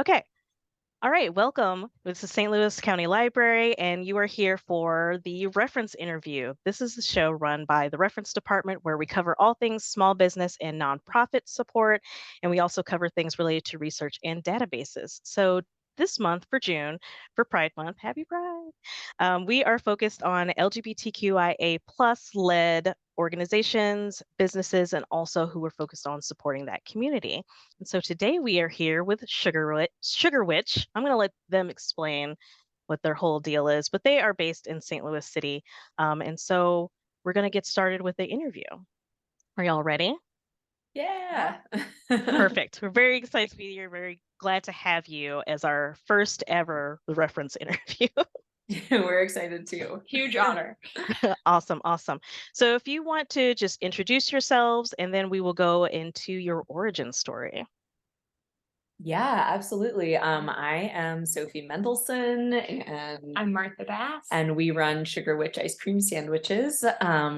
Okay. All right. Welcome. This is St. Louis County Library, and you are here for the reference interview. This is the show run by the reference department where we cover all things small business and nonprofit support. And we also cover things related to research and databases. So this month for June, for Pride Month, happy Pride, we are focused on LGBTQIA plus led organizations, businesses, and also who are focused on supporting that community. And so today we are here with Sugar Witch. I'm going to let them explain what their whole deal is, but they are based in St. Louis City. And so we're going to get started with the interview. Are y'all ready? Yeah. Perfect. We're very excited to be here. Very glad to have you as our first ever reference interview. We're excited too. Huge honor. Awesome, awesome. So if you want to just introduce yourselves and then we will go into your origin story. Yeah, absolutely. I am Sophie Mendelson and I'm Martha Bass. we run Sugar Witch ice cream sandwiches.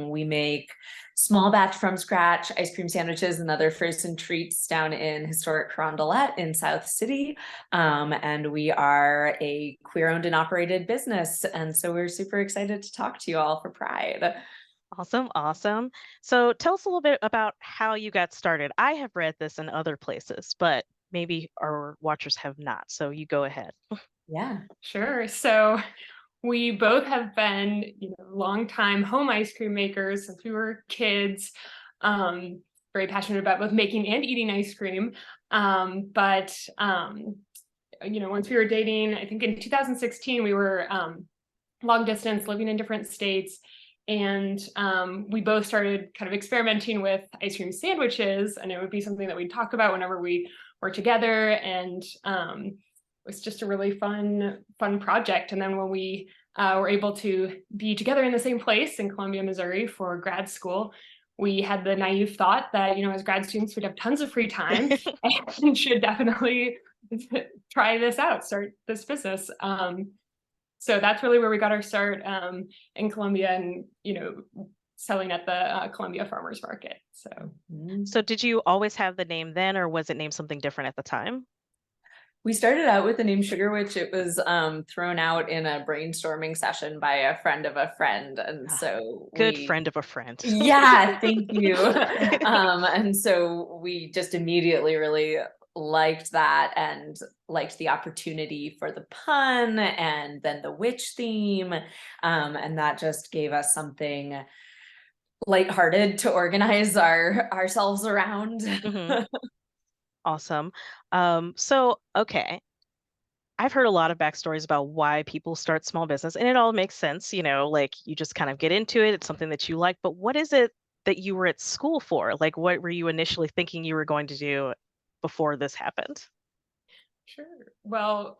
We make small batch from scratch ice cream sandwiches and other frozen treats down in historic Carondelet in South City. And we are a queer owned and operated business. And so we're super excited to talk to you all for Pride. Awesome, awesome. So tell us a little bit about how you got started. I have read this in other places, but maybe our watchers have not. So you go ahead. Yeah. Sure. So we both have been, longtime home ice cream makers since we were kids. Very passionate about both making and eating ice cream. But once we were dating, I think in 2016, we were long distance, living in different states. And we both started kind of experimenting with ice cream sandwiches, and it would be something that we'd talk about whenever we were together. And it was just a really fun project. And then when we were able to be together in the same place in Columbia, Missouri for grad school, we had the naive thought that, as grad students, we'd have tons of free time and should definitely try this out, start this business. So that's really where we got our start in Columbia and, selling at the Columbia Farmers Market. So did you always have the name then, or was it named something different at the time? We started out with the name Sugar Witch. It was thrown out in a brainstorming session by a friend of a friend. And so Good friend of a friend. Yeah, thank you. And so we just immediately really liked that and liked the opportunity for the pun and then the witch theme. And that just gave us something lighthearted to organize ourselves around. Mhm. Awesome. Okay. I've heard a lot of backstories about why people start small business, and it all makes sense, like you just kind of get into it. It's something that you like, but what is it that you were at school for? Like, what were you initially thinking you were going to do before this happened? Sure. Well,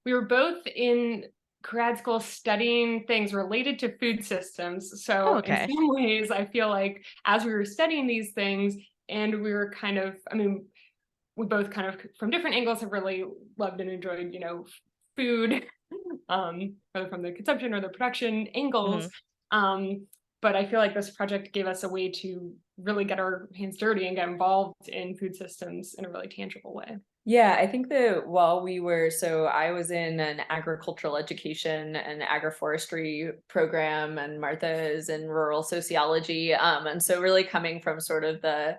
we were both in grad school studying things related to food systems. So Oh, in okay. some ways, I feel like as we were studying these things and we were we both kind of from different angles have really loved and enjoyed, food, whether from the consumption or the production angles. But I feel like this project gave us a way to really get our hands dirty and get involved in food systems in a really tangible way. Yeah, I think that so I was in an agricultural education and agroforestry program, and Martha is in rural sociology. And so really coming from sort of the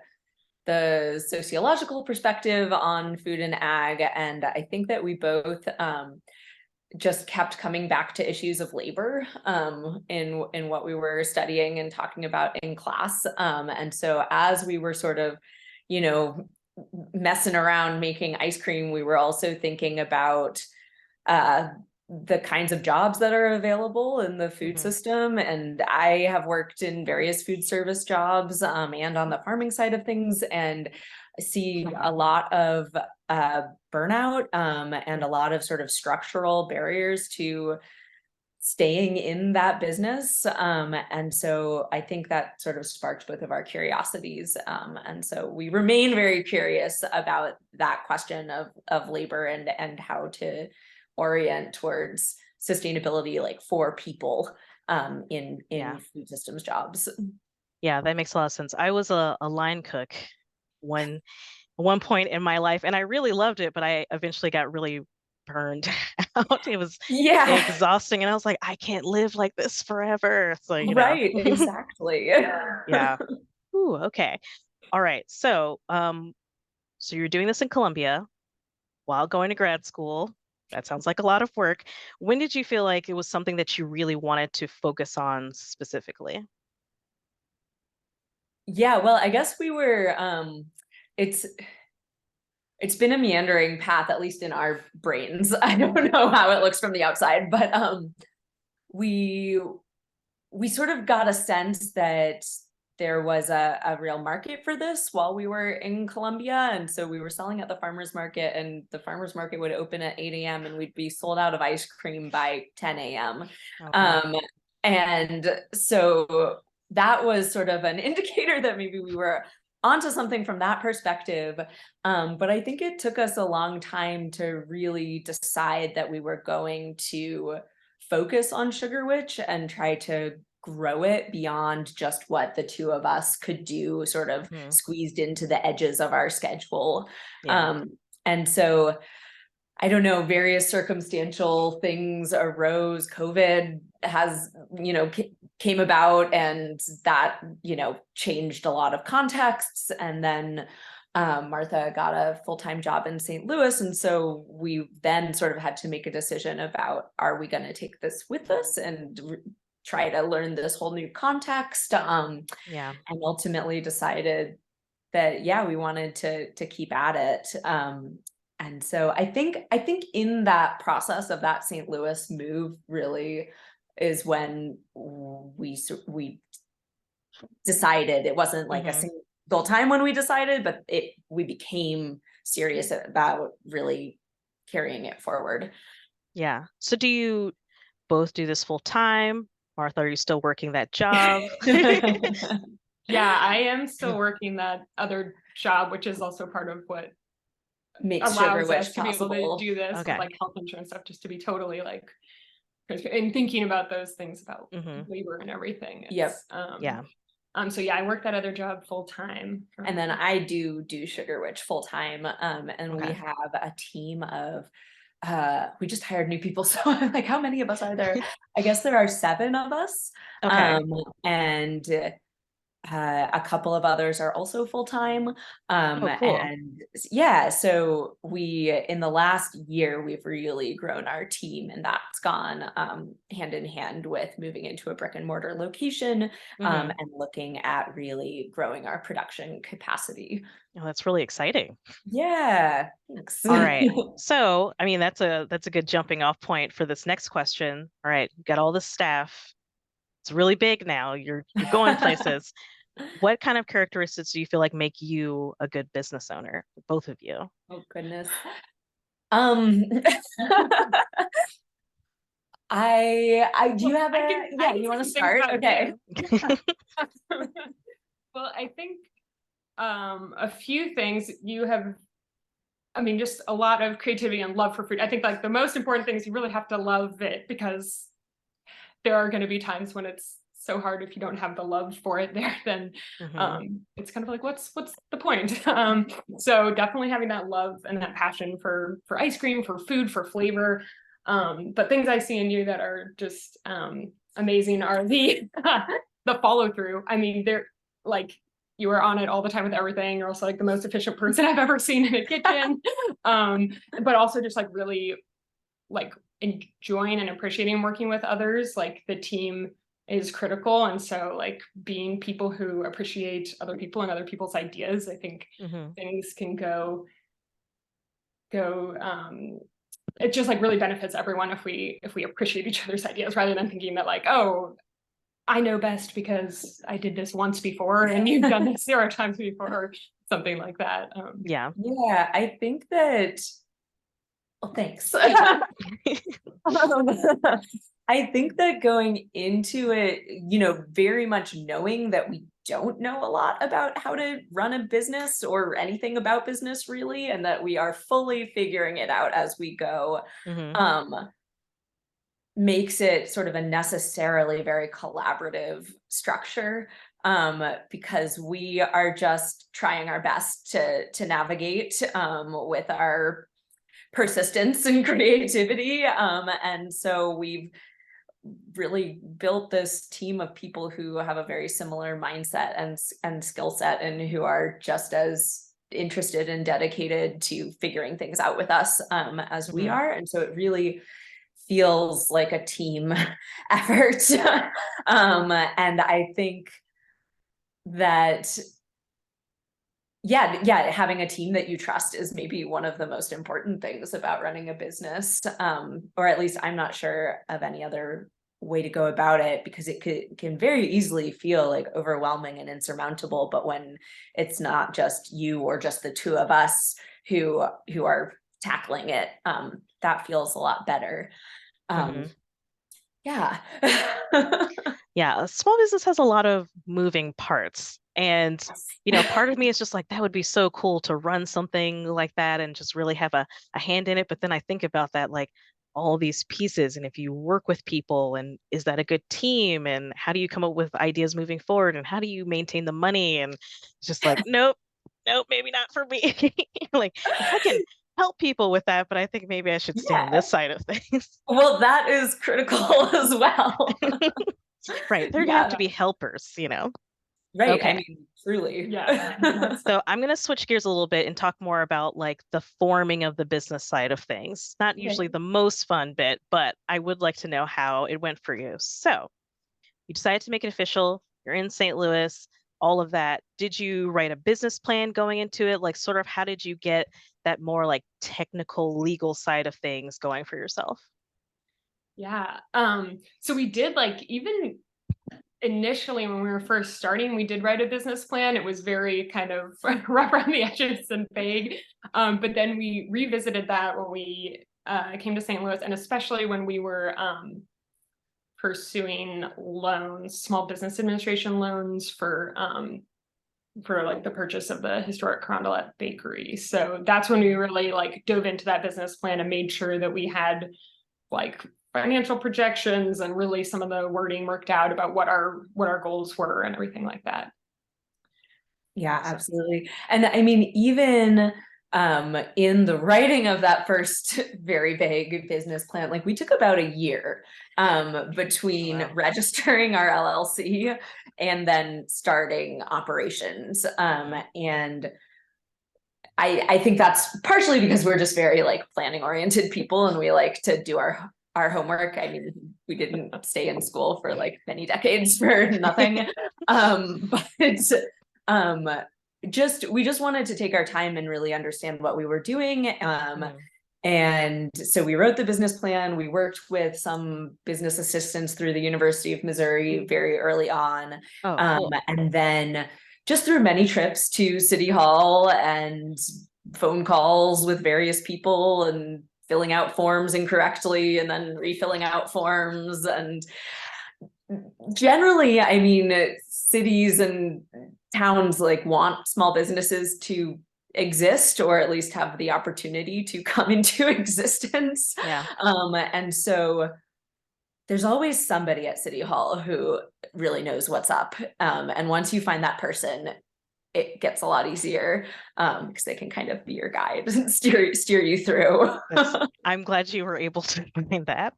sociological perspective on food and ag. And I think that we both just kept coming back to issues of labor in what we were studying and talking about in class. And so as we were sort of, messing around making ice cream, we were also thinking about the kinds of jobs that are available in the food system. And I have worked in various food service jobs and on the farming side of things, and see a lot of burnout and a lot of sort of structural barriers to staying in that business. And so I think that sort of sparked both of our curiosities. And so we remain very curious about that question of labor and how to orient towards sustainability, like for people in food systems jobs. Yeah, that makes a lot of sense. I was a line cook one point in my life, and I really loved it, but I eventually got really burned out. It was Yeah, exhausting, and I was like, I can't live like this forever. So, right, exactly. yeah. Ooh, okay. All right. So you're doing this in Colombia while going to grad school. That sounds like a lot of work. When did you feel like it was something that you really wanted to focus on specifically? Yeah, well, I guess we were it's it's been a meandering path, at least in our brains. I don't know how it looks from the outside, but we we sort of got a sense that there was a real market for this while we were in Colombia. And so we were selling at the farmer's market, and the farmer's market would open at 8 a.m. and we'd be sold out of ice cream by 10 a.m. Okay. Um, and so that was sort of an indicator that maybe we were onto something from that perspective. But I think it took us a long time to really decide that we were going to focus on Sugar Witch and try to grow it beyond just what the two of us could do, sort of Mhm. squeezed into the edges of our schedule. Yeah. And so I don't know, various circumstantial things arose. COVID has, came about, and that, changed a lot of contexts. And then Martha got a full-time job in St. Louis. And so we then sort of had to make a decision about, are we going to take this with us and try to learn this whole new context? Yeah. And ultimately decided that, yeah, we wanted to keep at it. And so I think in that process of that St. Louis move really is when we decided. It wasn't like a Hmm. single time when we decided, but we became serious about really carrying it forward. Yeah. So do you both do this full time? Martha, are you still working that job? Yeah, I am still working that other job, which is also part of what Makes Sugar allows us Wish to be able to possible. do this with Okay. like health insurance stuff, just to be totally like and thinking about those things about Hmm. labor and everything. Yep. Yeah. So yeah, I work that other job full time. And then I do Sugar Witch full time. And we Okay. have a team of we just hired new people. So I'm like, how many of us are there? I guess there are 7 of us. Okay. And a couple of others are also full time. Oh, cool. And yeah, so in the last year, we've really grown our team, and that's gone hand in hand with moving into a brick and mortar location, Hmm. and looking at really growing our production capacity. Oh, that's really exciting. Yeah, thanks. All right. So, I mean, that's a good jumping off point for this next question. All right, you got all the staff. It's really big now. You're going places. What kind of characteristics do you feel like make you a good business owner? Both of you. Oh goodness. Um, I do you have I you can want to say some things start? about Okay. Well, I think a few things you have. I mean, just a lot of creativity and love for food. I think like the most important thing is you really have to love it, because there are going to be times when it's so hard. If you don't have the love for it there, then Hmm. it's kind of like what's the point. So definitely having that love and that passion for ice cream, for food, for flavor. But things I see in you that are just amazing are the the follow through. I mean, they're like, you are on it all the time with everything. You're also like the most efficient person I've ever seen in a kitchen. But also just like really like enjoying and appreciating working with others. Like the team is critical, and so like being people who appreciate other people and other people's ideas, I think Hmm. things can go it just like really benefits everyone if we appreciate each other's ideas, rather than thinking that like, oh, I know best because I did this once before and you've done this 0 times before, or something like that. Yeah. Yeah, I think that. Well, thanks. I think that going into it, very much knowing that we don't know a lot about how to run a business or anything about business really, and that we are fully figuring it out as we go, Hmm. um, makes it sort of a necessarily very collaborative structure. because we are just trying our best to navigate with our persistence and creativity. And so we've really built this team of people who have a very similar mindset and skill set, and who are just as interested and dedicated to figuring things out with us as we are. And so it really feels like a team effort. And I think that having a team that you trust is maybe one of the most important things about running a business. Or at least I'm not sure of any other way to go about it, because it can very easily feel like overwhelming and insurmountable. But when it's not just you or just the two of us who are tackling it, that feels a lot better. Yeah. Yeah, a small business has a lot of moving parts. And, part of me is just like, that would be so cool to run something like that and just really have a hand in it. But then I think about that, like all these pieces. And if you work with people, and is that a good team? And how do you come up with ideas moving forward? And how do you maintain the money? And it's just like, nope, maybe not for me. Like, I can help people with that, but I think maybe I should stay on this side of things. Well, that is critical as well. Right. There have to be helpers, Right. Okay. I mean, truly. Yeah. So I'm going to switch gears a little bit and talk more about like the forming of the business side of things. Not usually the most fun bit, but I would like to know how it went for you. So you decided to make it official. You're in St. Louis, all of that. Did you write a business plan going into it? Like, sort of, how did you get that more like technical legal side of things going for yourself? Yeah. So we did, like, even initially when we were first starting, we did write a business plan. It was very kind of rough around the edges and vague. But then we revisited that when we came to St. Louis, and especially when we were pursuing loans, small business administration loans for like the purchase of the historic Carondelet bakery. So that's when we really like dove into that business plan and made sure that we had like financial projections and really some of the wording worked out about what our goals were and everything like that. Yeah, absolutely. And I mean, even in the writing of that first very vague business plan, like we took about a year between registering our LLC and then starting operations. And I think that's partially because we're just very like planning oriented people, and we like to do our homework. I mean, we didn't stay in school for like many decades for nothing. But we just wanted to take our time and really understand what we were doing. And so we wrote the business plan. We worked with some business assistants through the University of Missouri very early on. Cool. And then just through many trips to City Hall and phone calls with various people and filling out forms incorrectly and then refilling out forms. And generally, I mean, cities and towns like want small businesses to exist, or at least have the opportunity to come into existence. Yeah. And so there's always somebody at City Hall who really knows what's up. And once you find that person, it gets a lot easier because they can kind of be your guide and steer you through. I'm glad you were able to find that.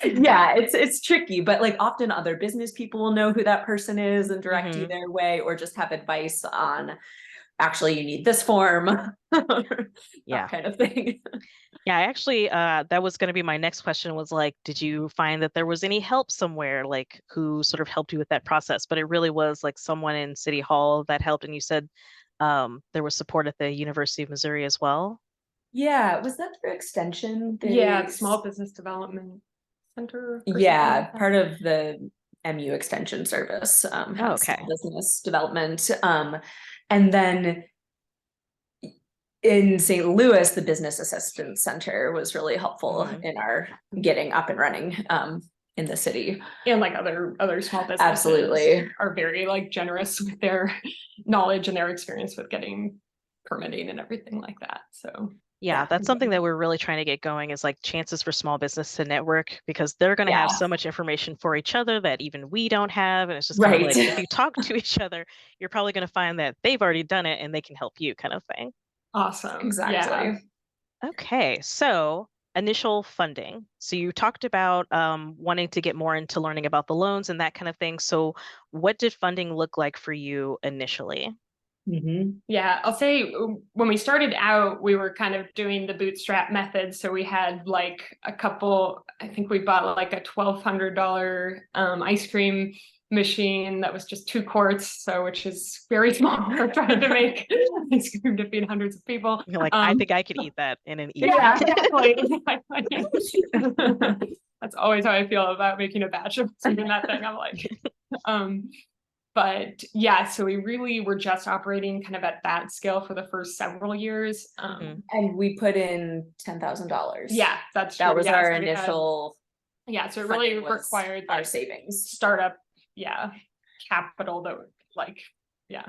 Yeah, it's tricky, but like often other business people will know who that person is and direct you their way, or just have advice on, actually, you need this form. That kind of thing. Yeah, actually, that was going to be my next question, was like, did you find that there was any help somewhere, like who sort of helped you with that process? But it really was like someone in City Hall that helped. And you said there was support at the University of Missouri as well. Yeah, was that through Extension? Yeah, Small Business Development Center. Yeah, part of the MU Extension Service has small business development. And then in St. Louis, the Business Assistance Center was really helpful in our getting up and running in the city. And like other small businesses absolutely are very like generous with their knowledge and their experience with getting permitting and everything like that. So Yeah, that's something that we're really trying to get going is like chances for small business to network because they're going to have Yeah. so much information for each other that even we don't have. And it's just kind of Right. like if you talk to each other, you're probably going to find that they've already done it and they can help you kind of thing. Awesome. Yeah. Exactly. Okay, so initial funding. So you talked about wanting to get more into learning about the loans and that kind of thing. So what did funding look like for you initially? Yeah, I'll say when we started out, we were kind of doing the bootstrap method. So we had like a couple, I think we bought like a $1,200 ice cream machine that was just 2 quarts, so which is very small. We're trying to make ice cream to feed hundreds of people. You're like, I think I could eat that in an evening. Yeah, exactly. That's always how I feel about making a batch of something that thing. I'm like, but yeah, so we really were just operating kind of at that scale for the first several years. And we put in $10,000. Yeah, that's That true. was Yeah, our so we had- initial yeah, so it really funding was required our like savings. startup, capital that would like, yeah.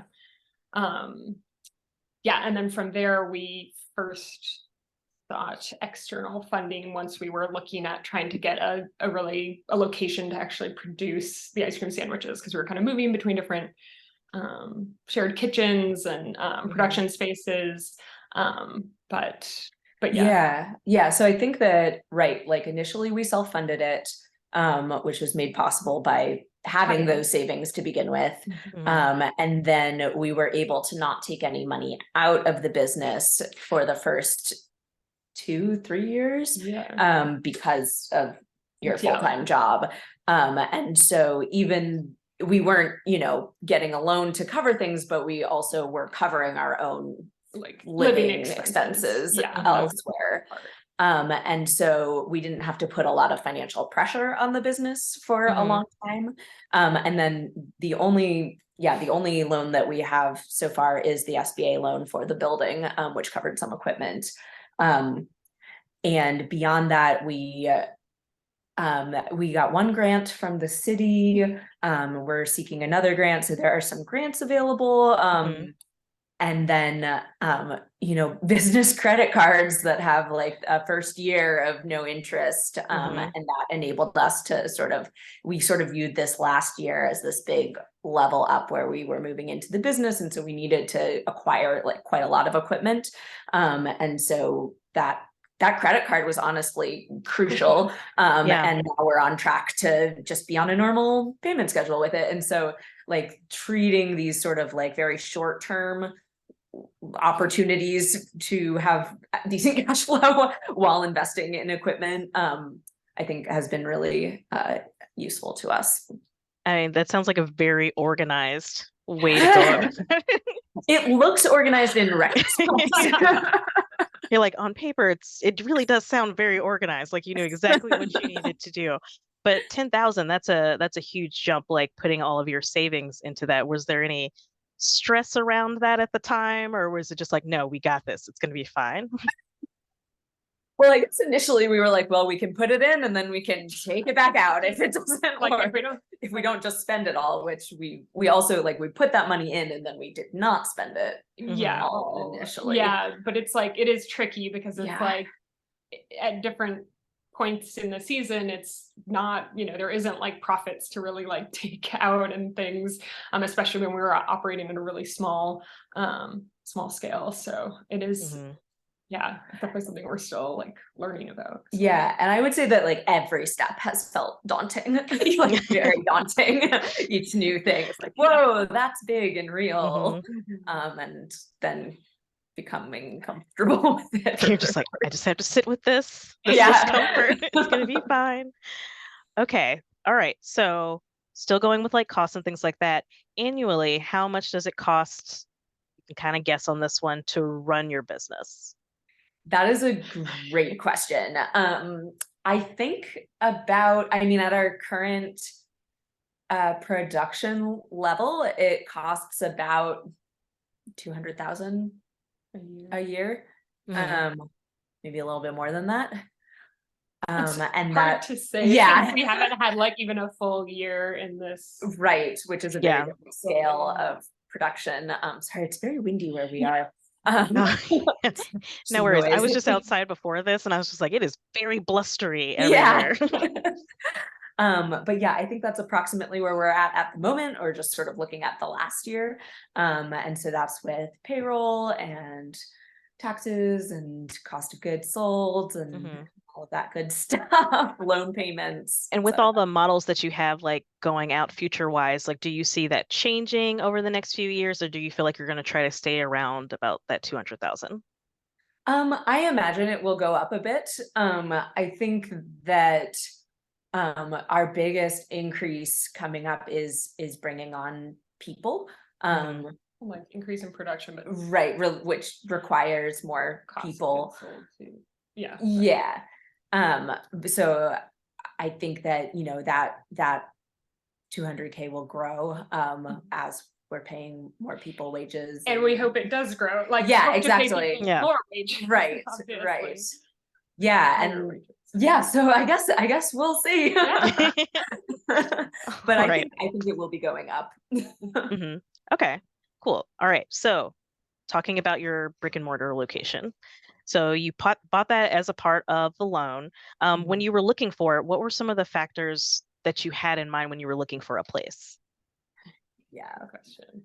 Yeah, and then from there we first thought external funding once we were looking at trying to get a location to actually produce the ice cream sandwiches, because we were kind of moving between different shared kitchens and production spaces. But Yeah. So I think that, right, like initially we self-funded it, which was made possible by having those savings to begin with. And then we were able to not take any money out of the business for the first 2-3 years, because of your full-time job. And so even we weren't, getting a loan to cover things, but we also were covering our own like living expenses elsewhere. And so we didn't have to put a lot of financial pressure on the business for a long time. And then the only loan that we have so far is the SBA loan for the building, which covered some equipment. And beyond that, we got one grant from the city. We're seeking another grant, so there are some grants available. And then, business credit cards that have like a first year of no interest. And that enabled us to we viewed this last year as this big level up where we were moving into the business. And so we needed to acquire like quite a lot of equipment. And so that credit card was honestly crucial. And now we're on track to just be on a normal payment schedule with it. And so like treating these sort of like very short-term opportunities to have decent cash flow while investing in equipment, I think has been really useful to us. I mean, that sounds like a very organized way to go about it. It looks organized in retrospect. You're like, on paper, it really does sound very organized. Like you knew exactly what you needed to do. But 10,000, that's a huge jump, like putting all of your savings into that. Was there any stress around that at the time, or was it just like, no, we got this, it's going to be fine? Well, I guess initially we were like, well, we can put it in and then we can take it back out if it doesn't, like if we don't just spend it all, which we also like, we put that money in and then we did not spend it all initially. Yeah, but it's like, it is tricky because it's like at different points in the season, it's not, there isn't like profits to really like take out and things, especially when we were operating at a really small scale. So it is definitely something we're still like learning about. So. Yeah, and I would say that like every step has felt daunting, like very daunting. Each new thing is like, whoa, that's big and real. And then becoming comfortable with it. You're just like, I just have to sit with this discomfort. It's gonna be fine. Okay, all right. So still going with like costs and things like that. Annually, how much does it cost? You can kind of guess on this one to run your business. That is a great question. I think at our current production level, it costs about $200,000 a year. Maybe a little bit more than that. And hard to say. We haven't had like even a full year in this. Right, which is a very different scale of production. Sorry, it's very windy where we are. No, no worries. I was noise. just outside before this and I was just like, it is very blustery Yeah. everywhere. But yeah, I think that's approximately where we're at the moment, or just sort of looking at the last year. And so that's with payroll and taxes and cost of goods sold and all of that good stuff, loan payments. And with all the models that you have like going out future wise, like do you see that changing over the next few years, or do you feel like you're going to try to stay around about that 200,000? I imagine it will go up a bit. I think that our biggest increase coming up is bringing on people. Like increase in production, but Right, which requires more people. Yeah. Yeah. So I think that, you know, that 200K will grow as we're paying more people wages. And we hope it does grow. Like, yeah, hope to pay exactly. people Yeah. more wages. Right, obviously. right. Yeah, Higher and wages. yeah, so I guess we'll see. Yeah. But I think it will be going up. Okay, cool. All right. So talking about your brick and mortar location. So you bought that as a part of the loan. When you were looking for it, what were some of the factors that you had in mind when you were looking for a place? Yeah, question.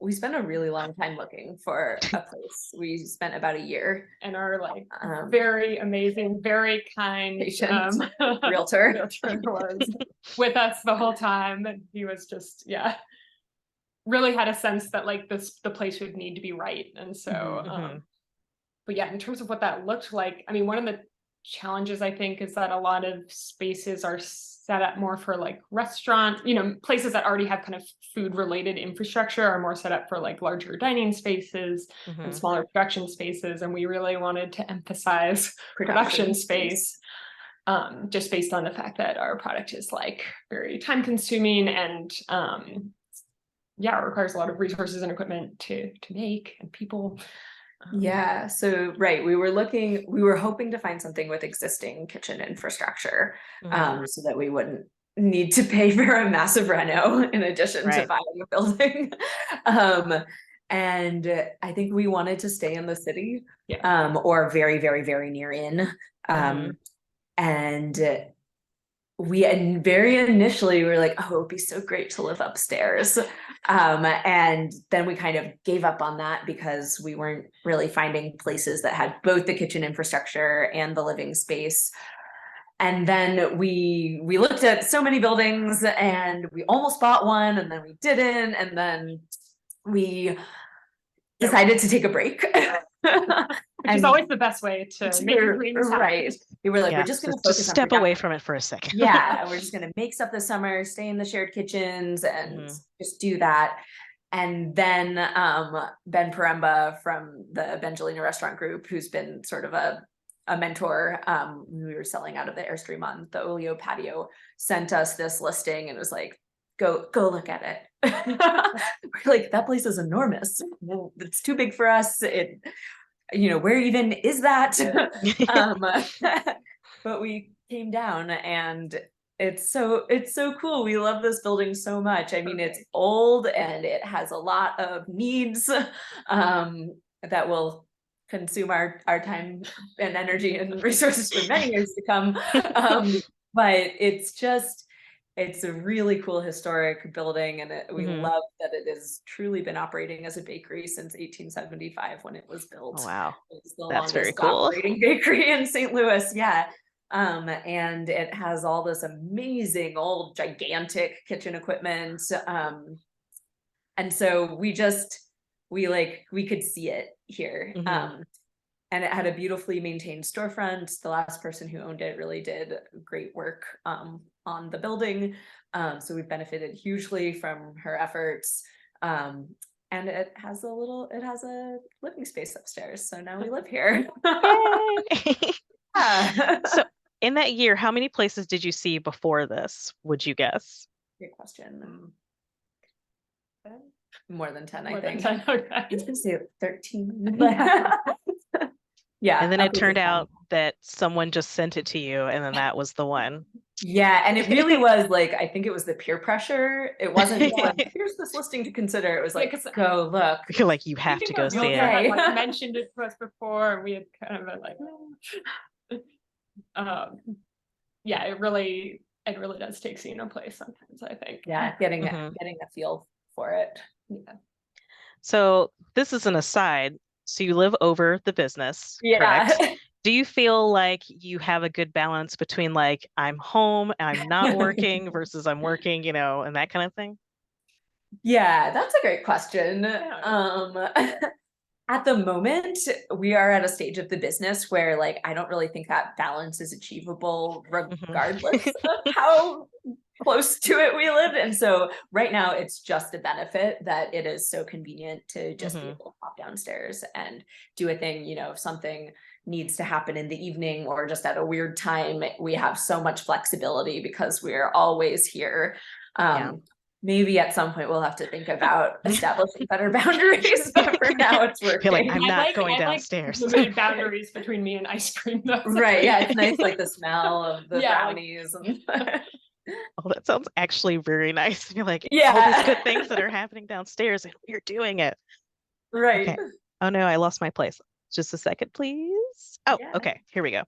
We spent a really long time looking for a place. We spent about a year. And our like very amazing, very kind patient realtor was with us the whole time. And he was just, really had a sense that like the place would need to be right. And so, but yeah, in terms of what that looked like, I mean, one of the challenges I think is that a lot of spaces are set up more for like restaurant, places that already have kind of food related infrastructure are more set up for like larger dining spaces and smaller production spaces. And we really wanted to emphasize production space, just based on the fact that our product is like very time consuming and it requires a lot of resources and equipment to make and people. Yeah, so right, we were hoping to find something with existing kitchen infrastructure, so that we wouldn't need to pay for a massive reno in addition to buying a building. And I think we wanted to stay in the city, or very, very, very near in. And very initially we were like, oh, it would be so great to live upstairs. And then we kind of gave up on that because we weren't really finding places that had both the kitchen infrastructure and the living space. And then we looked at so many buildings and we almost bought one and then we didn't. And then we decided to take a break. Which is always the best way to make your dreams happen. Right. We were like, we're just going to focus on step away from it for a second. Yeah, we're just going to make stuff this summer, stay in the shared kitchens and just do that. And then Ben Paremba from the Bengelina Restaurant Group, who's been sort of a mentor, we were selling out of the Airstream on the Olio patio, sent us this listing and was like, go look at it. We're like, that place is enormous. It's too big for us. Where even is that? But we came down and it's so cool. We love this building so much. I mean, it's old and it has a lot of needs that will consume our time and energy and resources for many years to come. But it's a really cool historic building, and we love that it has truly been operating as a bakery since 1875 when it was built. Oh, wow. It's the That's longest very cool. operating bakery in St. Louis. Yeah. And it has all this amazing old gigantic kitchen equipment. And so we could see it here. And it had a beautifully maintained storefront. The last person who owned it really did great work on the building. So we benefited hugely from her efforts. And it has a living space upstairs. So now we live here. So in that year, how many places did you see before this, would you guess? Great question. More than 10, More I think. than 10, okay. I was gonna say 13. Yeah. And then it turned out that someone just sent it to you, and then that was the one. Yeah, and it really was like, I think it was the peer pressure. It wasn't just like, here's this listing to consider. It was like, 'cause go look. I feel like you I have think to our go see realtor it. had like Okay. mentioned it to us before, and we had kind of been like, yeah, it really does take seeing a place sometimes, I think. Yeah, getting Mhm. a feel for it. Yeah. So this is an aside. So you live over the business, correct? Yeah. Do you feel like you have a good balance between like I'm home, I'm not working versus I'm working, and that kind of thing? Yeah, that's a great question. Yeah. At the moment, we are at a stage of the business where like I don't really think that balance is achievable regardless Mhm. of how close to it we live. And so right now it's just a benefit that it is so convenient to just be Mhm. able to pop downstairs and do a thing, if something needs to happen in the evening or just at a weird time, we have so much flexibility because we're always here. Yeah. Maybe at some point we'll have to think about establishing better boundaries, but for now it's Feel like working. I'm not going I like downstairs. limited boundaries between me and ice cream though. Right. Yeah, it's nice, like the smell of the Yeah, brownies and Oh, that sounds actually very nice. You're like all these good things that yeah. are happening downstairs and we're doing it. Right. Okay. Oh no, I lost my place. Just a second, please. Oh, Yeah. okay. Here we go.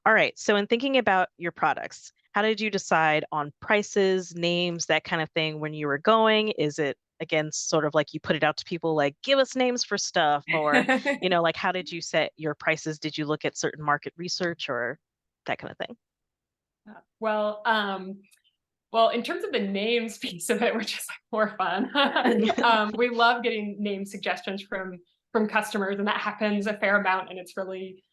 All right. So in thinking about your products, how did you decide on prices, names, that kind of thing when you were going? Is it again sort of like you put it out to people like give us names for stuff or, like how did you set your prices? Did you look at certain market research or that kind of thing? well, in terms of the names piece of it, which is like more fun, we love getting name suggestions from customers, and that happens a fair amount, and it's really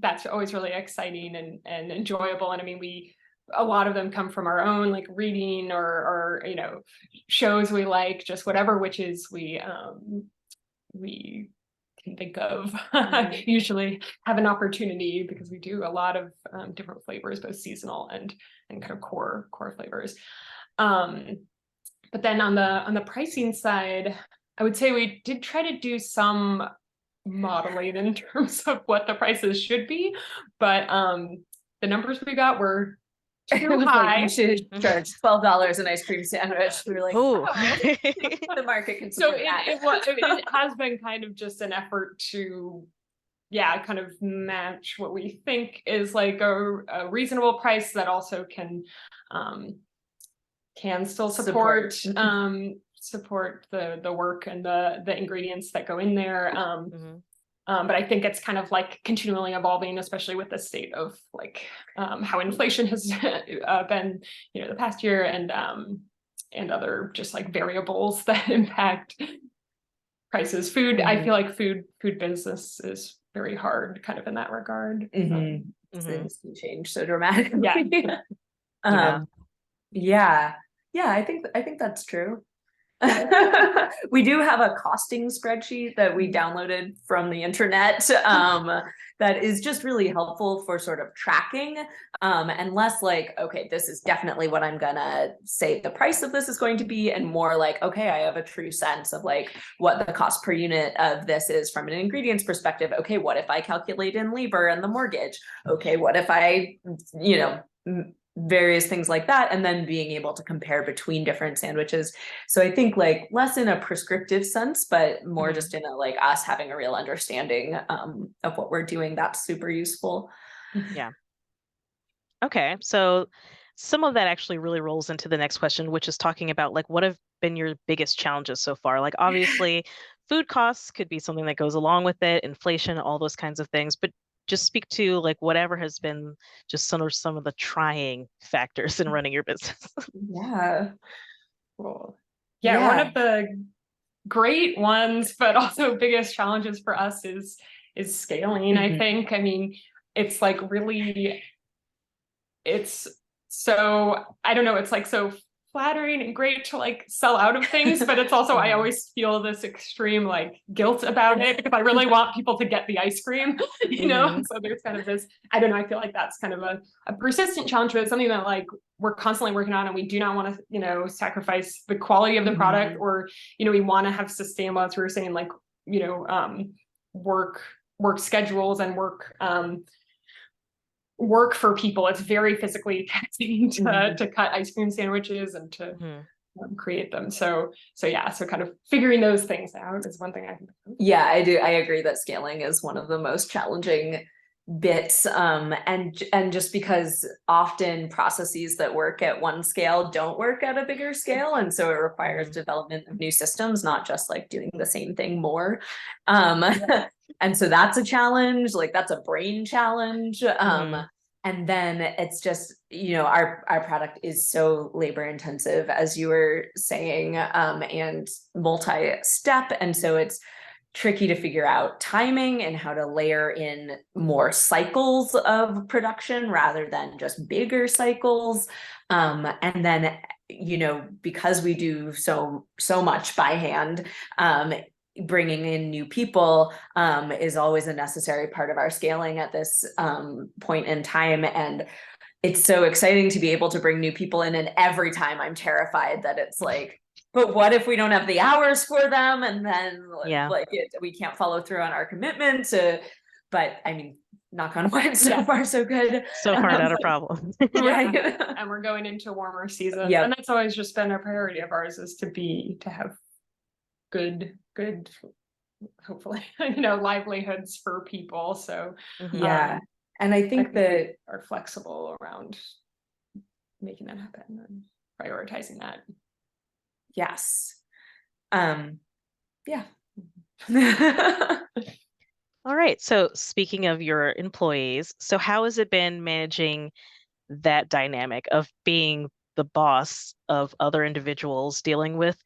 that's always really exciting and enjoyable. And I mean, a lot of them come from our own like reading or shows we like, just whatever witches we can think of. Usually have an opportunity because we do a lot of different flavors, both seasonal and kind of core flavors. But then on the pricing side, I would say we did try to do some modeling in terms of what the prices should be, but the numbers we got were It too was like, high. you should charge $12 an ice cream sandwich. We were like, Oh. oh, the market can So support that. it has been kind of just an effort to kind of match what we think is like a reasonable price that also can still support the work and the ingredients that go in there. But I think it's kind of like continually evolving, especially with the state of like how inflation has been, the past year, and other just like variables that impact prices. Food, I feel like food business is very hard, kind of in that regard. Things can change so dramatically. Yeah. Yeah. Yeah. I think that's true. We do have a costing spreadsheet that we downloaded from the internet that is just really helpful for sort of tracking and less like, okay, this is definitely what I'm gonna say the price of this is going to be, and more like, okay, I have a true sense of like what the cost per unit of this is from an ingredients perspective. Okay, what if I calculate in labor and the mortgage? Okay, what if I, various things like that, and then being able to compare between different sandwiches. So I think like less in a prescriptive sense, but more just in a like us having a real understanding of what we're doing. That's super useful. Yeah. Okay. So some of that actually really rolls into the next question, which is talking about like what have been your biggest challenges so far? Like obviously food costs could be something that goes along with it, inflation, all those kinds of things, but just speak to like whatever has been just some of the trying factors in running your business. Yeah. Cool. Yeah, one of the great ones, but also biggest challenges for us is scaling, I think. I mean, it's like really, it's so, I don't know, it's like so flattering and great to like sell out of things, but it's also, I always feel this extreme like guilt about it because I really want people to get the ice cream, so there's kind of this, I don't know, I feel like that's kind of a persistent challenge, but it's something that like we're constantly working on, and we do not want to, sacrifice the quality of the product, or, we want to have sustainable, as we were saying, like, work schedules and work, work for people. It's very physically taxing Mhm. to cut ice cream sandwiches and to Mhm. create them. So yeah, so kind of figuring those things out is one thing I think. Yeah, I do. I agree that scaling is one of the most challenging bits. And just because often processes that work at one scale don't work at a bigger scale. And so it requires Mhm. development of new systems, not just like doing the same thing more. Um, and so that's a challenge, like that's a brain challenge. Mhm. And then it's just, our product is so labor intensive, as you were saying, and multi-step. And so it's tricky to figure out timing and how to layer in more cycles of production rather than just bigger cycles. And then, because we do so much by hand, bringing in new people is always a necessary part of our scaling at this point in time. And it's so exciting to be able to bring new people in. And every time I'm terrified that it's like, but what if we don't have the hours for them? And then Yeah. we can't follow through on our commitment to, but I mean, knock on wood, so far so good. So far, not a problem. Right. And we're going into warmer seasons. Yep. And that's always just been a priority of ours, is to have good, hopefully, livelihoods for people. So Mhm. Yeah. And I think that we are flexible around making that happen and prioritizing that. yes. Yeah. All right. So speaking of your employees, so how has it been managing that dynamic of being the boss of other individuals, dealing with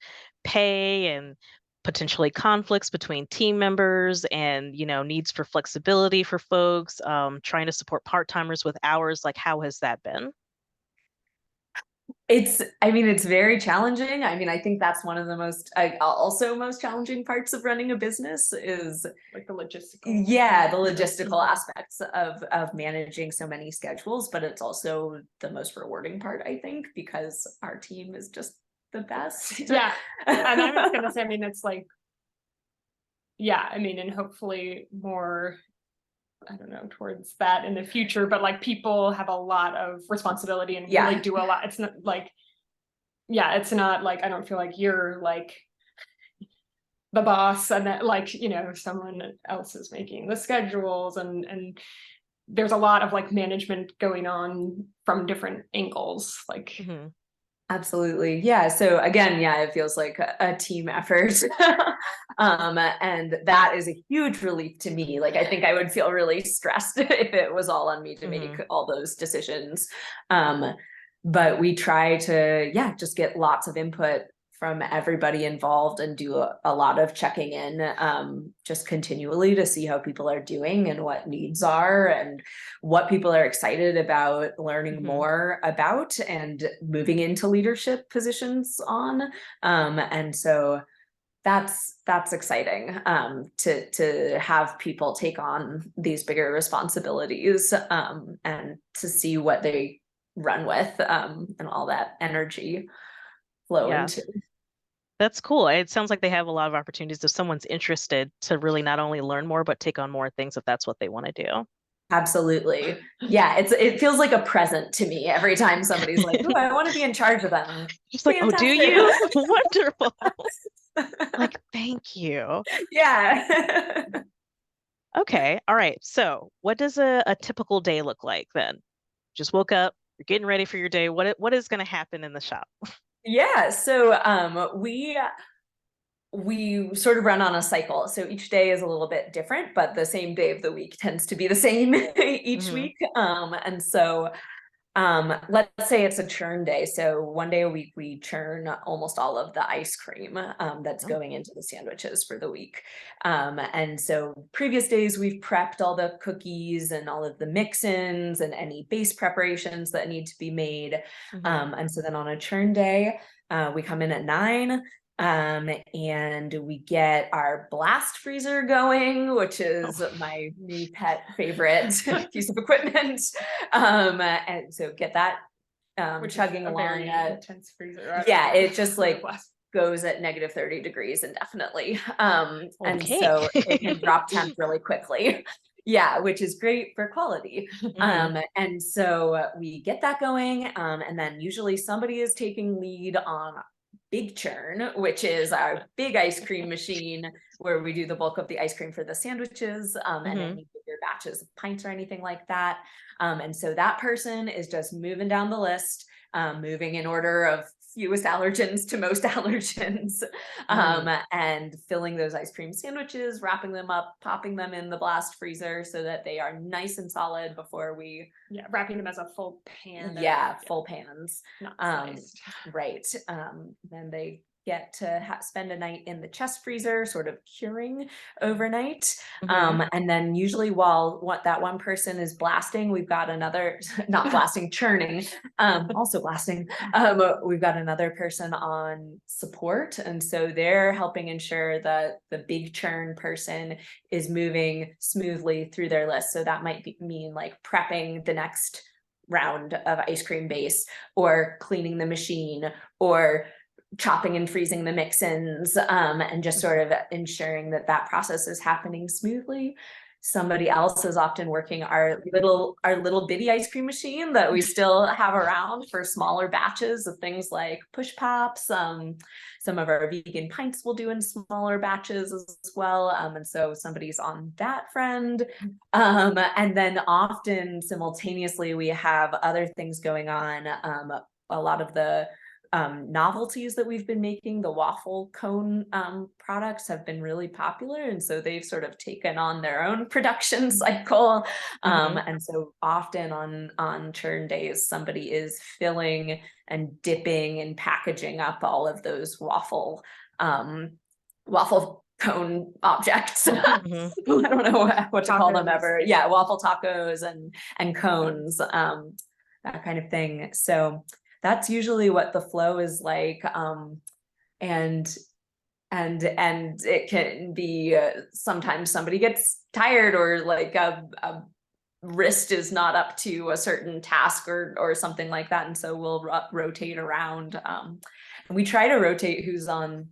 pay and potentially conflicts between team members and, needs for flexibility for folks, trying to support part-timers with hours? Like, how has that been? It's very challenging. I mean, I think that's one of the most challenging parts of running a business is Like the logistical. Yeah, the logistical aspects of managing so many schedules, but it's also the most rewarding part, I think, because our team is just the best. Yeah. And I was gonna say, I mean, it's like, yeah, I mean, and hopefully more, I don't know, towards that in the future, but like people have a lot of responsibility and really do a lot. It's not like, it's not like, I don't feel like you're like the boss and that, like, someone else is making the schedules, and there's a lot of like management going on from different angles, like. Mm-hmm. Absolutely. Yeah. So again, it feels like a team effort. And that is a huge relief to me. Like, I think I would feel really stressed if it was all on me to make all those decisions. But we try to, just get lots of input from everybody involved and do a lot of checking in just continually to see how people are doing and what needs are and what people are excited about learning more about and moving into leadership positions on. And so that's exciting to have people take on these bigger responsibilities and to see what they run with and all that energy flow into. That's cool. It sounds like they have a lot of opportunities if someone's interested to really not only learn more, but take on more things if that's what they want to do. Absolutely. Yeah, it feels like a present to me every time somebody's like, "Oh, I want to be in charge of them." Just like, oh, do you? Wonderful. Like, thank you. Yeah. Okay. All right. So what does a typical day look like then? Just woke up, you're getting ready for your day. What is going to happen in the shop? Yeah. So we sort of run on a cycle. So each day is a little bit different, but the same day of the week tends to be the same each week. And so let's say it's a churn day. So one day a week, we churn almost all of the ice cream that's going into the sandwiches for the week. And so previous days, we've prepped all the cookies and all of the mix-ins and any base preparations that need to be made. And so then on a churn day, we come in at 9. And we get our blast freezer going, which is my new pet favorite piece of equipment. And so get that chugging along. Intense freezer. Yeah, it just like goes at -30 degrees indefinitely. And so it can drop temp really quickly. Yeah, which is great for quality. And so we get that going. And then usually somebody is taking lead on Big Churn, which is our big ice cream machine where we do the bulk of the ice cream for the sandwiches, and any bigger batches of pints or anything like that. And so that person is just moving down the list, moving in order of fewest allergens to most allergens, and filling those ice cream sandwiches, wrapping them up, popping them in the blast freezer so that they are nice and solid before we wrapping them as a full pan. Full pans. Not sliced. Right. Then they get to spend a night in the chest freezer, sort of curing overnight. And then usually while that one person is blasting, we've got another, not blasting, churning, also blasting. We've got another person on support. And so they're helping ensure that the big churn person is moving smoothly through their list. So that might mean like prepping the next round of ice cream base, or cleaning the machine, or chopping and freezing the mix-ins, and just sort of ensuring that that process is happening smoothly. Somebody else is often working our little bitty ice cream machine that we still have around for smaller batches of things like push pops. Some of our vegan pints we'll do in smaller batches as well. And so somebody's on that friend. And then often simultaneously we have other things going on. A lot of the novelties that we've been making, the waffle cone products have been really popular. And so they've sort of taken on their own production cycle. And so often on churn days, somebody is filling and dipping and packaging up all of those waffle cone objects. I don't know what to call them ever. Yeah, waffle tacos and cones, that kind of thing. So that's usually what the flow is like. And it can be sometimes somebody gets tired, or like a wrist is not up to a certain task or something like that. And so we'll rotate around. And we try to rotate who's on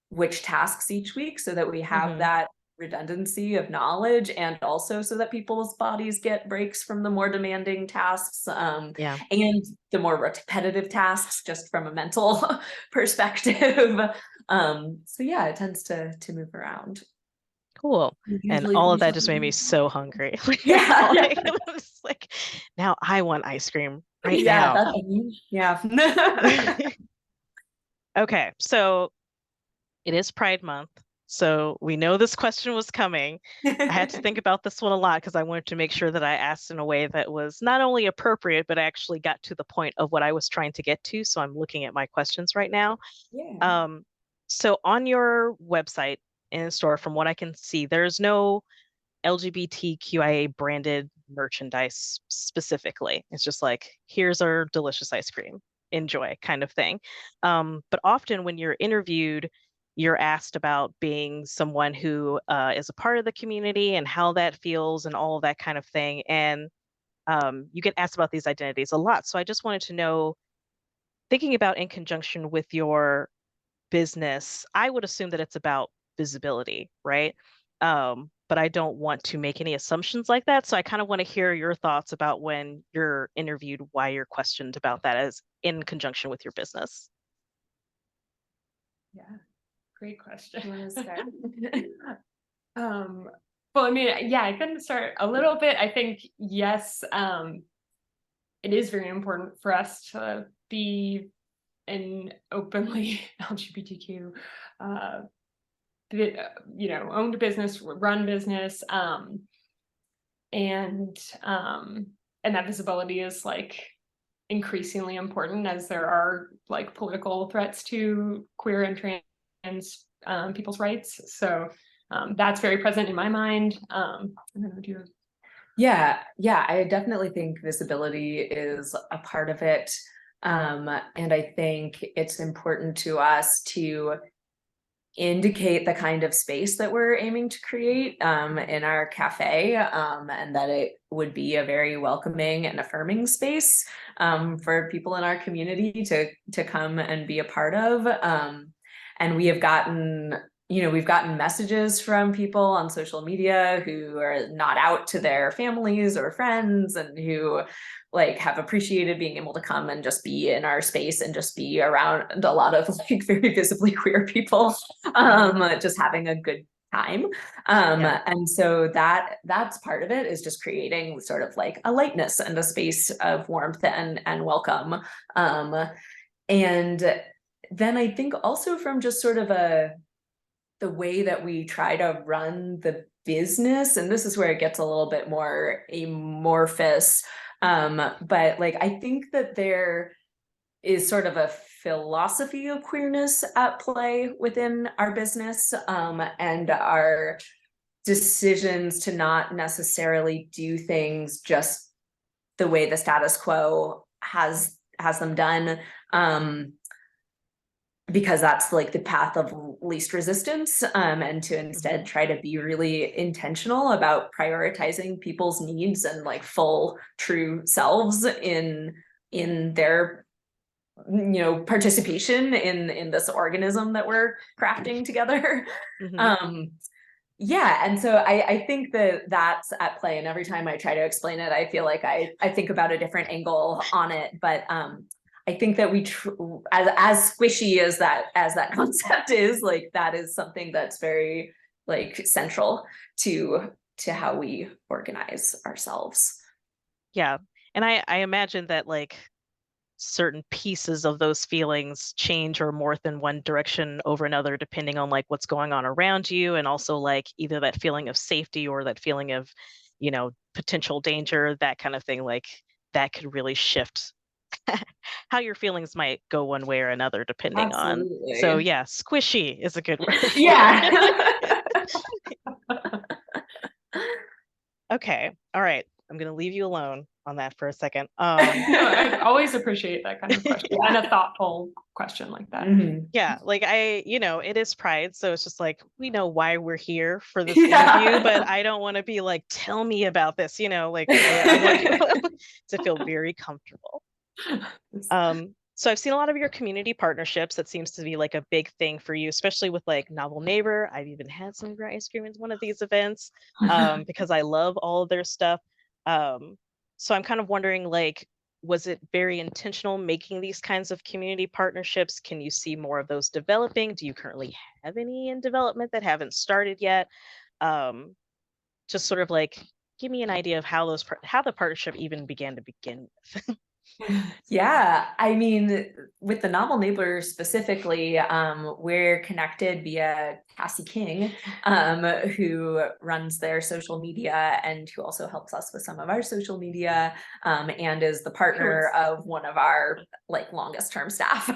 which tasks each week so that we have that redundancy of knowledge, and also so that people's bodies get breaks from the more demanding tasks, and the more repetitive tasks, just from a mental perspective. So yeah, it tends to move around. Cool. And all of that just made me so hungry. It's like, now I want ice cream right now. Okay, so it is Pride Month. So we know this question was coming. I had to think about this one a lot because I wanted to make sure that I asked in a way that was not only appropriate, but actually got to the point of what I was trying to get to. So I'm looking at my questions right now. So on your website and store, from what I can see, there's no LGBTQIA branded merchandise specifically. It's just like, here's our delicious ice cream, enjoy, kind of thing. But often when you're interviewed, you're asked about being someone who is a part of the community and how that feels and all of that kind of thing. And you get asked about these identities a lot. So I just wanted to know, thinking about in conjunction with your business, I would assume that it's about visibility, right? But I don't want to make any assumptions like that. So I kind of want to hear your thoughts about when you're interviewed, why you're questioned about that as in conjunction with your business. Yeah. Great question. Well, I mean, yeah, I can start a little bit. I think, yes, it is very important for us to be an openly LGBTQ, owned business, run business, and that visibility is like increasingly important as there are like political threats to queer and trans people's rights. So that's very present in my mind. I don't know, do you have... Yeah, I definitely think visibility is a part of it. And I think it's important to us to indicate the kind of space that we're aiming to create in our cafe, and that it would be a very welcoming and affirming space for people in our community to come and be a part of. And we have gotten we've gotten messages from people on social media who are not out to their families or friends, and who like have appreciated being able to come and just be in our space and just be around a lot of like very visibly queer people, just having a good time. And so that's part of it, is just creating sort of like a lightness and a space of warmth and welcome. And then I think also from just sort of the way that we try to run the business, and this is where it gets a little bit more amorphous, but like I think that there is sort of a philosophy of queerness at play within our business, and our decisions to not necessarily do things just the way the status quo has them done, because that's like the path of least resistance, and to instead try to be really intentional about prioritizing people's needs and like full true selves in their participation in this organism that we're crafting together. Yeah, and so I think that that's at play, and every time I try to explain it, I feel like I think about a different angle on it, but I think that we as squishy as that concept is, like that is something that's very like central to how we organize ourselves. Yeah. And I imagine that like certain pieces of those feelings change or morph in one direction over another, depending on like what's going on around you, and also like either that feeling of safety or that feeling of, potential danger, that kind of thing. Like that could really shift how your feelings might go one way or another, depending on. So Absolutely. yeah, squishy is a good word for it. Yeah. Okay. All right. I'm going to leave you alone on that for a second. I always appreciate that kind of question and a thoughtful question like that. Yeah, like it is Pride, so it's just like we know why we're here for this interview, but I don't want to be like, tell me about this, like I want people to feel very comfortable. So I've seen a lot of your community partnerships. That seems to be like a big thing for you, especially with like Novel Neighbor. I've even had some of your ice cream in one of these events, because I love all of their stuff. So I'm kind of wondering, like, was it very intentional making these kinds of community partnerships? Can you see more of those developing? Do you currently have any in development that haven't started yet? Just sort of like give me an idea of how how the partnership even began to begin with. Yeah, I mean, with the Novel Neighbor specifically, we're connected via Cassie King, who runs their social media and who also helps us with some of our social media, and is the partner of one of our like longest term staff.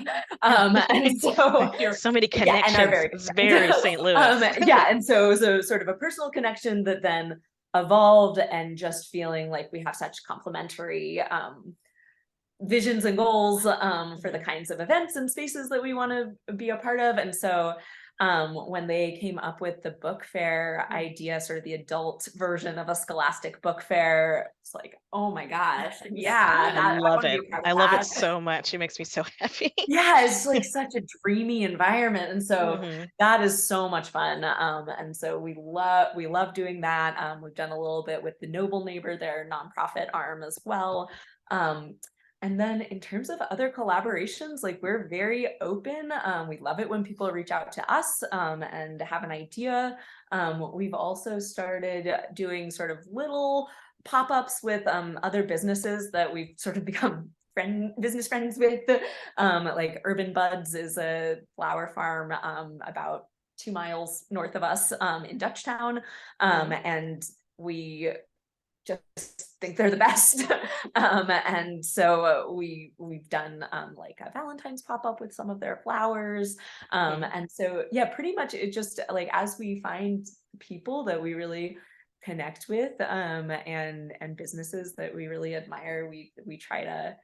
And so many connections. Yeah, and are very it's very St. Louis. Yeah, and so sort of a personal connection that then evolved, and just feeling like we have such complementary visions and goals for the kinds of events and spaces that we want to be a part of. And so when they came up with the book fair idea, sort of the adult version of a Scholastic book fair, it's like, oh my gosh, yeah, I love it. I love it that. so much. It makes me so happy. Yeah, it's like such a dreamy environment, and so that is so much fun. And so we love doing that. We've done a little bit with the Noble Neighbor, their nonprofit arm as well. And then in terms of other collaborations, like we're very open. We love it when people reach out to us and have an idea. We've also started doing sort of little pop-ups with other businesses that we've sort of become business friends with. Like Urban Buds is a flower farm about 2 miles north of us in Dutchtown. And we just think they're the best. And so we've done like a Valentine's pop-up with some of their flowers. And so yeah, pretty much it just like, as we find people that we really connect with, and businesses that we really admire, we try to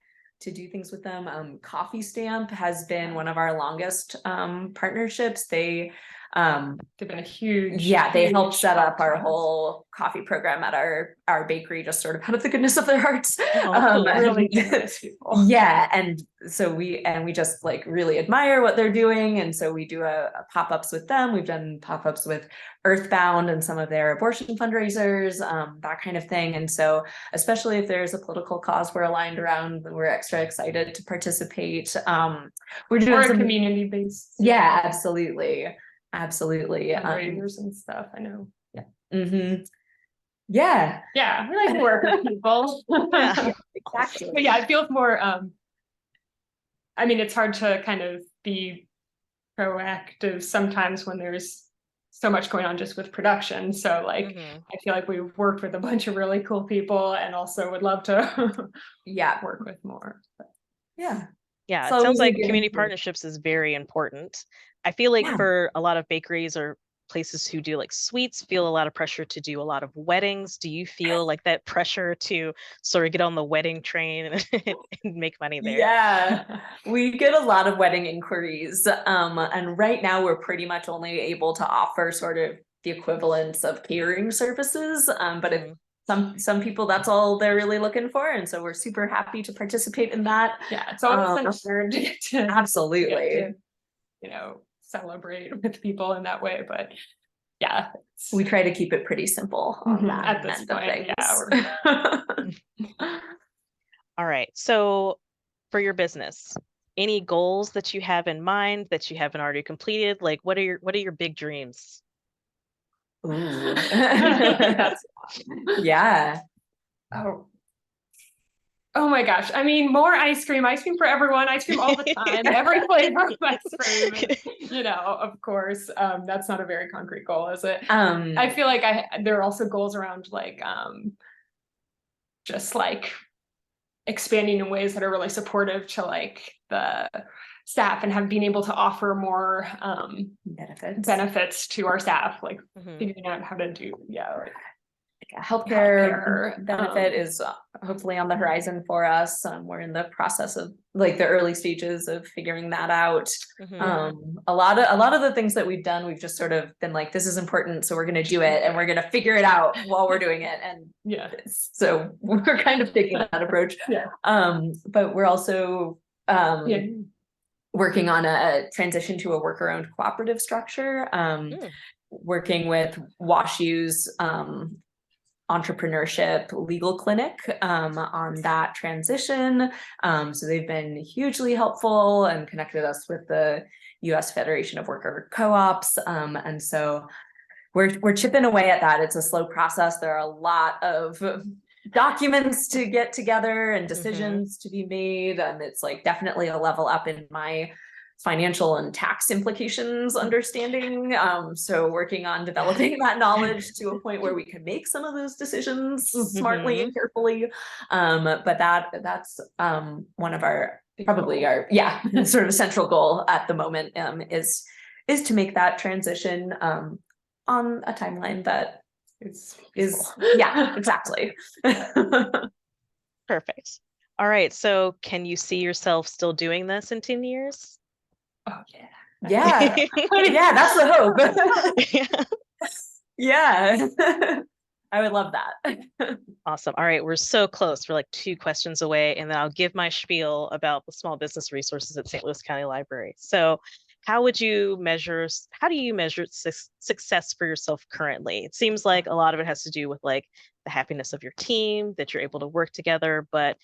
do things with them. Coffee Stamp has been one of our longest partnerships. They They've been a huge, they helped huge set up help to our us. whole coffee program at our bakery, just sort of out of the goodness of their hearts. Oh, cool. Really generous people. Yeah, and so we just like really admire what they're doing, and so we do a pop-ups with them. We've done pop-ups with Earthbound and some of their abortion fundraisers, that kind of thing. And so especially if there's a political cause we're aligned around, we're extra excited to participate. We're doing Or some community-based. yeah, absolutely. Fundraisers and stuff, I know. Yeah. Yeah, we like to work with people. Yeah. Exactly. But yeah, it feels more, I mean, it's hard to kind of be proactive sometimes when there's so much going on just with production. So like, I feel like we've worked with a bunch of really cool people and also would love to work with more. Yeah. Yeah, So it sounds like we community get- partnerships is very important. I feel like Yeah. for a lot of bakeries or places who do like sweets feel a lot of pressure to do a lot of weddings. Do you feel like that pressure to sort of get on the wedding train and make money there? Yeah, we get a lot of wedding inquiries. And right now we're pretty much only able to offer sort of the equivalence of catering services. But if some people, that's all they're really looking for, and so we're super happy to participate in that. Yeah, it's always an honor to get to Absolutely. you know, celebrate with people in that way. But yeah, we try to keep it pretty simple on that at this end of point. things. Yeah. All right. So for your business, any goals that you have in mind that you haven't already completed? Like what are your big dreams? Ooh. That's Yeah. Oh my gosh. I mean, more ice cream for everyone, ice cream all the time, every flavor of ice cream, you know, of course. That's not a very concrete goal, is it? I feel like there are also goals around like, just like expanding in ways that are really supportive to like the staff and being able to offer more benefits to our staff, like figuring out how to do, like a healthcare benefit is hopefully on the horizon for us. We're in the process of like the early stages of figuring that out. A lot of the things that we've done, we've just sort of been like, this is important, so we're going to do it, and we're going to figure it out while we're doing it. And so we're kind of taking that approach. But we're also working on a transition to a worker-owned cooperative structure, working with WashU's entrepreneurship legal clinic on that transition. So they've been hugely helpful and connected us with the US Federation of Worker Co-ops. And so we're chipping away at that. It's a slow process. There are a lot of documents to get together and decisions to be made. And it's like definitely a level up in my financial and tax implications understanding. So working on developing that knowledge to a point where we can make some of those decisions smartly and carefully. But that's one of our probably our sort of central goal at the moment, is to make that transition on a timeline that is exactly. Perfect. All right. So can you see yourself still doing this in 10 years? Oh yeah. Yeah, that's the hope. Yeah. I would love that. Awesome. All right, we're so close. We're like 2 questions away, and then I'll give my spiel about the small business resources at St. Louis County Library. So how do you measure success for yourself currently? It seems like a lot of it has to do with like the happiness of your team, that you're able to work together, but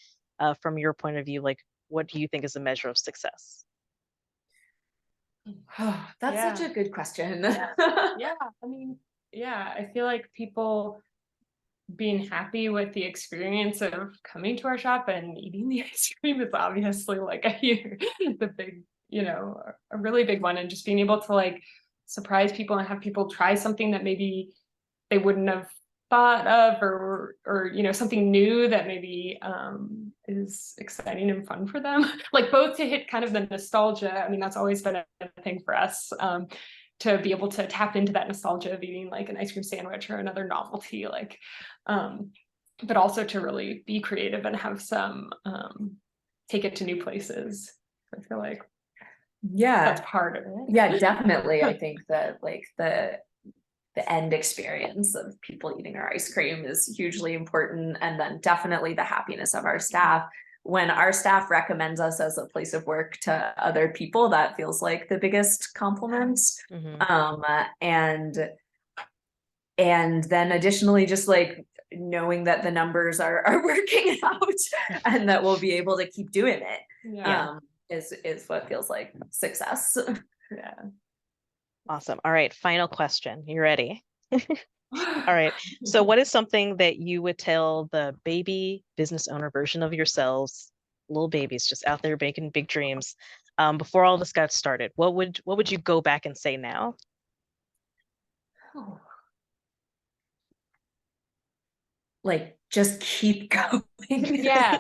from your point of view, like what do you think is a measure of success? Oh, that's such a good question. I mean, I feel like people being happy with the experience of coming to our shop and eating the ice cream is obviously like the big, a really big one, and just being able to like surprise people and have people try something that maybe they wouldn't have thought of, or something new that maybe is exciting and fun for them. Like both to hit kind of the nostalgia. I mean, that's always been a thing for us, to be able to tap into that nostalgia of eating like an ice cream sandwich or another novelty, like but also to really be creative and have some take it to new places. I feel like Yeah. That's part of it. Yeah, definitely. I think that like the end experience of people eating our ice cream is hugely important. And then definitely the happiness of our staff. When our staff recommends us as a place of work to other people, that feels like the biggest compliment. And then additionally, just like knowing that the numbers are working out and that we'll be able to keep doing it. Yeah. Is what feels like success. Yeah. Awesome. All right, final question. You ready? All right. So what is something that you would tell the baby business owner version of yourselves, little babies just out there making big dreams, before all this got started? What would you go back and say now? Like just keep going. Yeah.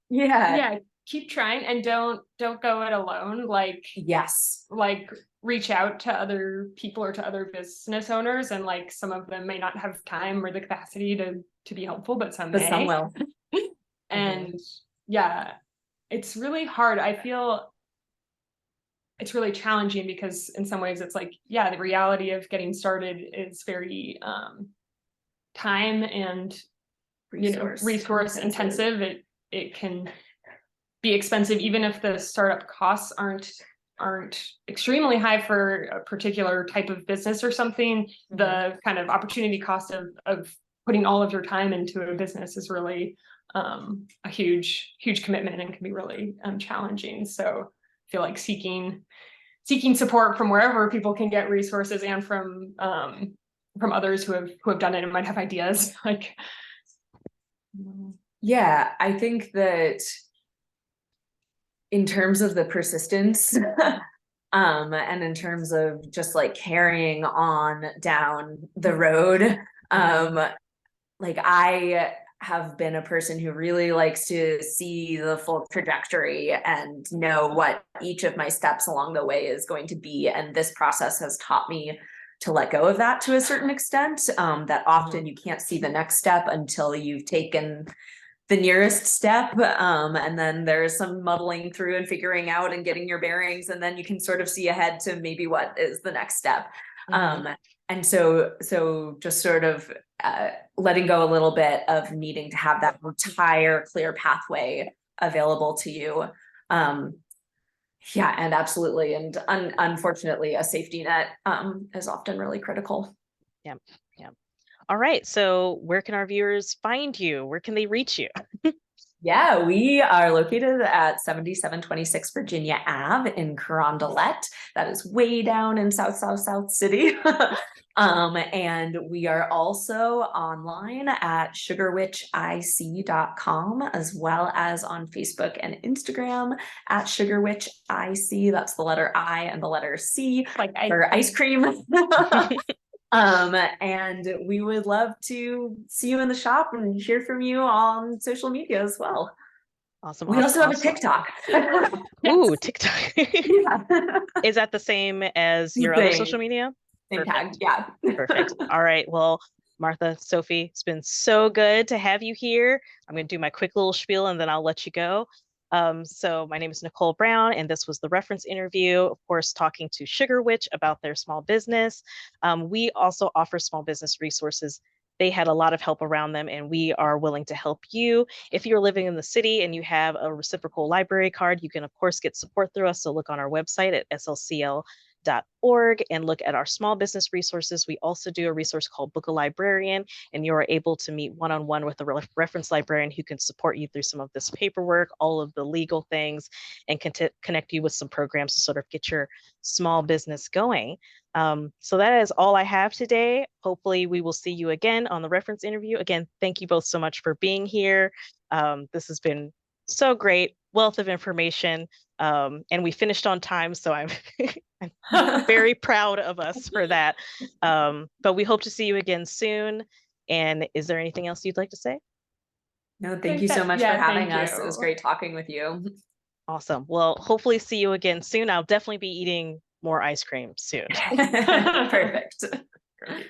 Yeah. Keep trying and don't go it alone. Like, Yes. like reach out to other people or to other business owners, and like some of them may not have time or the capacity to be helpful, but some But some may. will. And yeah, it's really hard. I feel it's really challenging because in some ways it's like, yeah, the reality of getting started is very time and resource intensive. It can be expensive, even if the startup costs aren't extremely high for a particular type of business or something. The kind of opportunity cost of putting all of your time into a business is really a huge commitment and can be really challenging. So I feel like seeking support from wherever people can get resources, and from others who have done it and might have ideas. Like, yeah, I think that in terms of the persistence, and in terms of just like carrying on down the road, like I have been a person who really likes to see the full trajectory and know what each of my steps along the way is going to be. And this process has taught me to let go of that to a certain extent, that often you can't see the next step until you've taken the nearest step, and then there's some muddling through and figuring out and getting your bearings, and then you can sort of see ahead to maybe what is the next step. And so just sort of letting go a little bit of needing to have that entire clear pathway available to you. Yeah, and absolutely, and unfortunately a safety net is often really critical. Yeah. All right, so where can our viewers find you? Where can they reach you? Yeah, we are located at 7726 Virginia Ave in Carondelet. That is way down in South City. And we are also online at sugarwitchic.com, as well as on Facebook and Instagram at sugarwitchic. That's the letter I and the letter C, like for ice cream. And we would love to see you in the shop and hear from you on social media as well. Awesome. We also have a TikTok. Ooh, TikTok. Yeah. Is that the same as your other social media? Same tag, yeah. Perfect. All right. Well, Martha, Sophie, it's been so good to have you here. I'm going to do my quick little spiel and then I'll let you go. So my name is Nicole Brown, and this was the reference interview, of course, talking to Sugar Witch about their small business. We also offer small business resources. They had a lot of help around them, and we are willing to help you. If you're living in the city and you have a reciprocal library card, you can, of course, get support through us. So look on our website at slcl.org and look at our small business resources. We also do a resource called Book a Librarian, and you are able to meet one-on-one with a reference librarian who can support you through some of this paperwork, all of the legal things, and connect you with some programs to sort of get your small business going. So that is all I have today. Hopefully we will see you again on the reference interview. Again, thank you both so much for being here. This has been so great, wealth of information. And we finished on time, so I'm very proud of us for that. But we hope to see you again soon. And is there anything else you'd like to say? No, thank you so much for having us. It was great talking with you. Awesome. Well, hopefully see you again soon. I'll definitely be eating more ice cream soon. Perfect. Great.